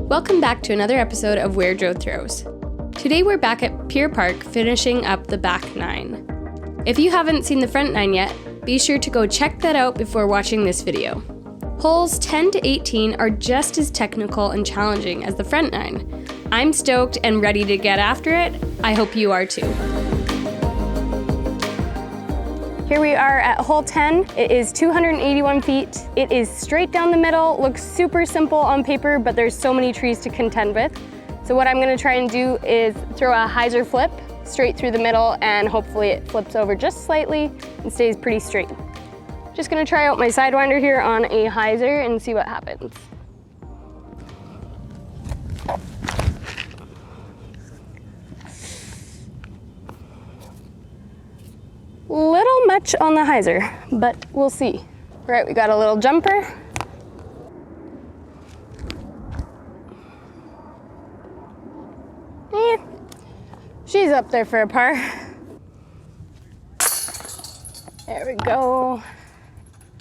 Welcome back to another episode of Where Joe Throws. Today we're back at Pier Park finishing up the back 9. If you haven't seen the front 9 yet, be sure to go check that out before watching this video. Holes 10 to 18 are just as technical and challenging as the front 9. I'm stoked and ready to get after it. I hope you are too. Here we are at hole 10. It is 281 feet. It is straight down the middle, looks super simple on paper, but there's so many trees to contend with. So what I'm gonna try and do is throw a hyzer flip straight through the middle, and hopefully it flips over just slightly and stays pretty straight. Just gonna try out my sidewinder here on a hyzer and see what happens. Little much on the hyzer, but we'll see. All right, we got a little jumper. She's up there for a par. There we go.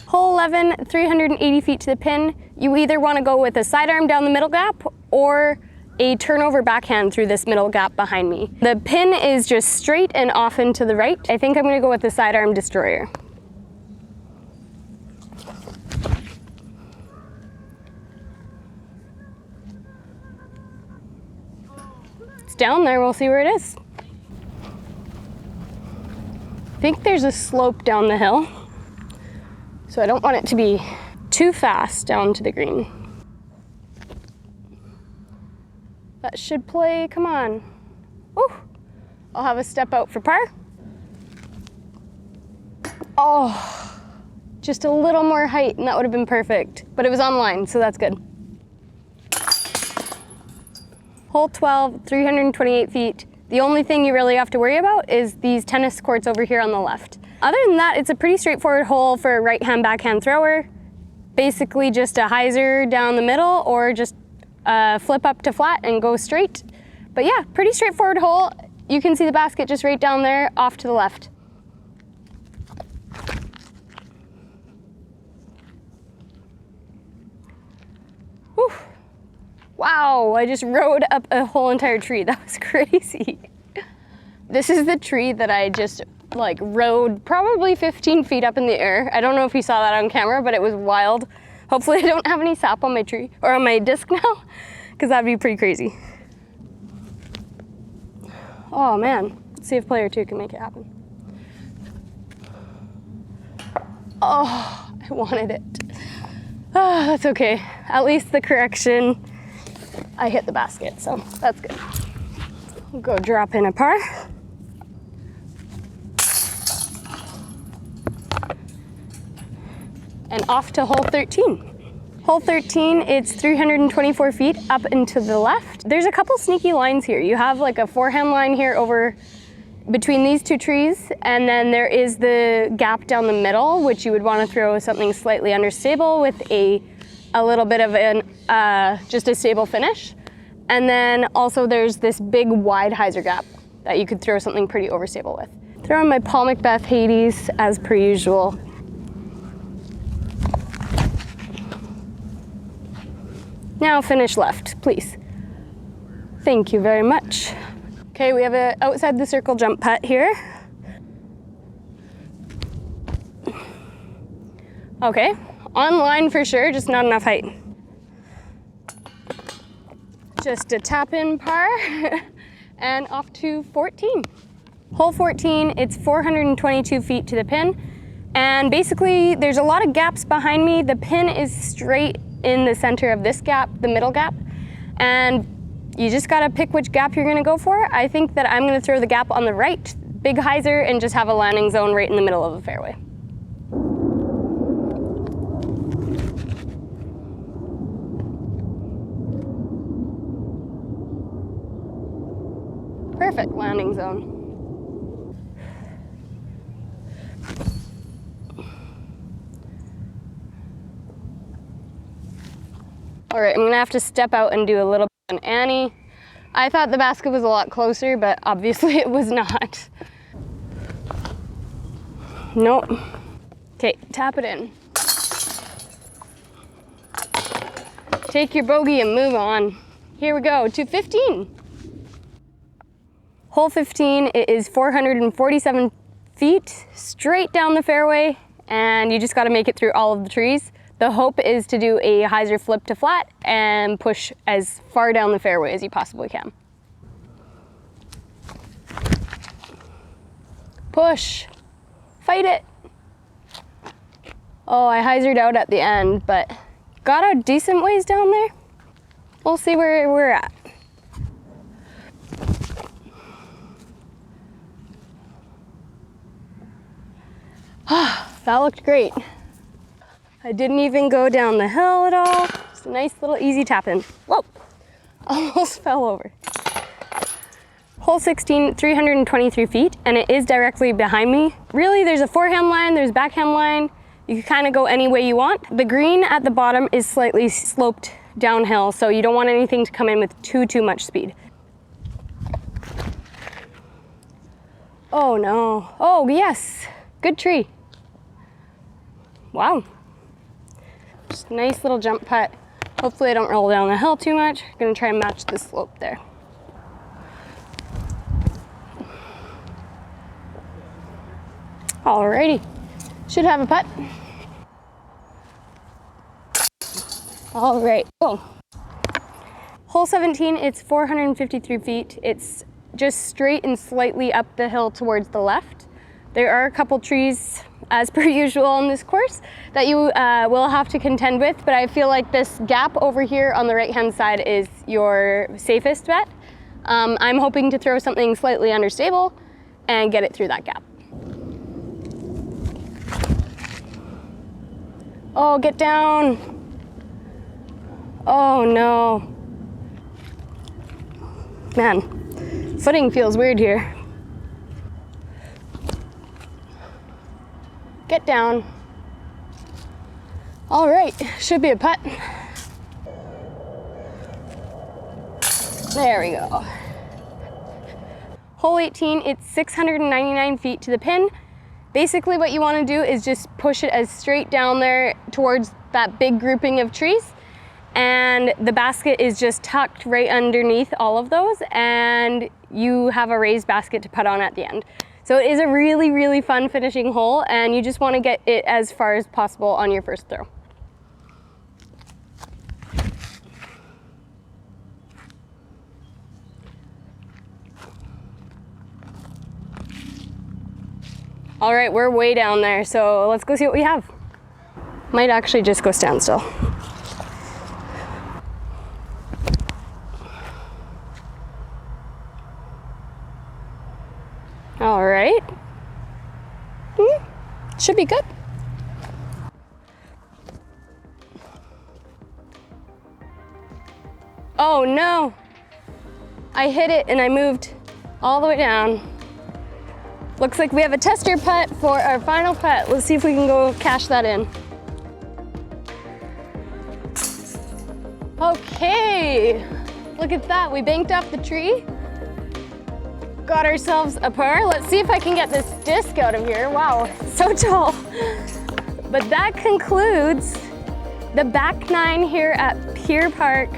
Hole 11, 380 feet to the pin. You either want to go with a sidearm down the middle gap or a turnover backhand through this middle gap behind me. The pin is just straight and off and to the right. I think I'm gonna go with the sidearm destroyer. It's down there, we'll see where it is. I think there's a slope down the hill, so I don't want it to be too fast down to the green. That should play, come on. Ooh, I'll have a step out for par. Oh, just a little more height and that would have been perfect, but it was on line, so that's good. Hole 12, 328 feet. The only thing you really have to worry about is these tennis courts over here on the left. Other than that, it's a pretty straightforward hole for a right-hand backhand thrower. Basically just a hyzer down the middle or just flip up to flat and go straight. But yeah, pretty straightforward hole. You can see the basket just right down there off to the left. Whew. Wow, I just rode up a whole entire tree. That was crazy. This is the tree that I just like rode probably 15 feet up in the air. I don't know if you saw that on camera, but it was wild. Hopefully I don't have any sap on my tree or on my disc now, because that'd be pretty crazy. Oh man, let's see if player 2 can make it happen. Oh, I wanted it. Oh, that's okay. At least the correction, I hit the basket, so that's good. We'll go drop in a par. And off to hole 13. Hole 13, it's 324 feet up and to the left. There's a couple sneaky lines here. You have like a forehand line here over between these two trees, and then there is the gap down the middle, which you would want to throw something slightly understable with a little bit of an, just a stable finish. And then also there's this big wide hyzer gap that you could throw something pretty overstable with. Throwing my Paul Macbeth Hades as per usual. Now finish left, please. Thank you very much. Okay, we have a outside the circle jump putt here. Okay, on line for sure, just not enough height. Just a tap in par and off to 14. Hole 14, it's 422 feet to the pin. And basically there's a lot of gaps behind me. The pin is straight in the center of this gap, the middle gap, and you just gotta pick which gap you're gonna go for. I think that I'm gonna throw the gap on the right, big hyzer, and just have a landing zone right in the middle of the fairway. Perfect landing zone. All right, I'm gonna have to step out and do a little bit of an Annie. I thought the basket was a lot closer, but obviously it was not. Nope. Okay, tap it in. Take your bogey and move on. Here we go to 15. Hole 15, it is 447 feet straight down the fairway, and you just got to make it through all of the trees. The hope is to do a hyzer flip to flat and push as far down the fairway as you possibly can. Push, fight it. Oh, I hyzered out at the end, but got a decent ways down there. We'll see where we're at. That looked great. I didn't even go down the hill at all. Just a nice little easy tap in. Whoa, almost fell over. Hole 16, 323 feet, and it is directly behind me. Really, there's a forehand line, there's backhand line. You can kind of go any way you want. The green at the bottom is slightly sloped downhill, so you don't want anything to come in with too much speed. Oh no, oh yes, good tree. Wow. Just a nice little jump putt. Hopefully I don't roll down the hill too much. I'm gonna try and match the slope there. Alrighty, should have a putt. All right, oh. Hole 17, it's 453 feet. It's just straight and slightly up the hill towards the left. There are a couple trees, as per usual on this course, that you will have to contend with, but I feel like this gap over here on the right-hand side is your safest bet. I'm hoping to throw something slightly understable and get it through that gap. Oh, get down. Oh no. Man, footing feels weird here. Get down. All right, should be a putt. There we go. Hole 18, it's 699 feet to the pin. Basically what you want to do is just push it as straight down there towards that big grouping of trees. And the basket is just tucked right underneath all of those, and you have a raised basket to putt on at the end. So it is a really, really fun finishing hole, and you just want to get it as far as possible on your first throw. All right, we're way down there, so let's go see what we have. Might actually just go standstill. All right. Should be good. Oh no. I hit it and I moved all the way down. Looks like we have a tester putt for our final putt. Let's see if we can go cash that in. Okay, look at that. We banked off the tree. Got ourselves a par. Let's see if I can get this disc out of here. Wow, so tall. But that concludes the back nine here at Pier Park.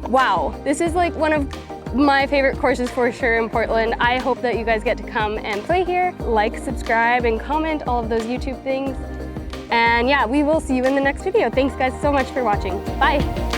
Wow, this is like one of my favorite courses for sure in Portland. I hope that you guys get to come and play here. Like, subscribe, and comment, all of those YouTube things. And yeah, we will see you in the next video. Thanks guys so much for watching. Bye.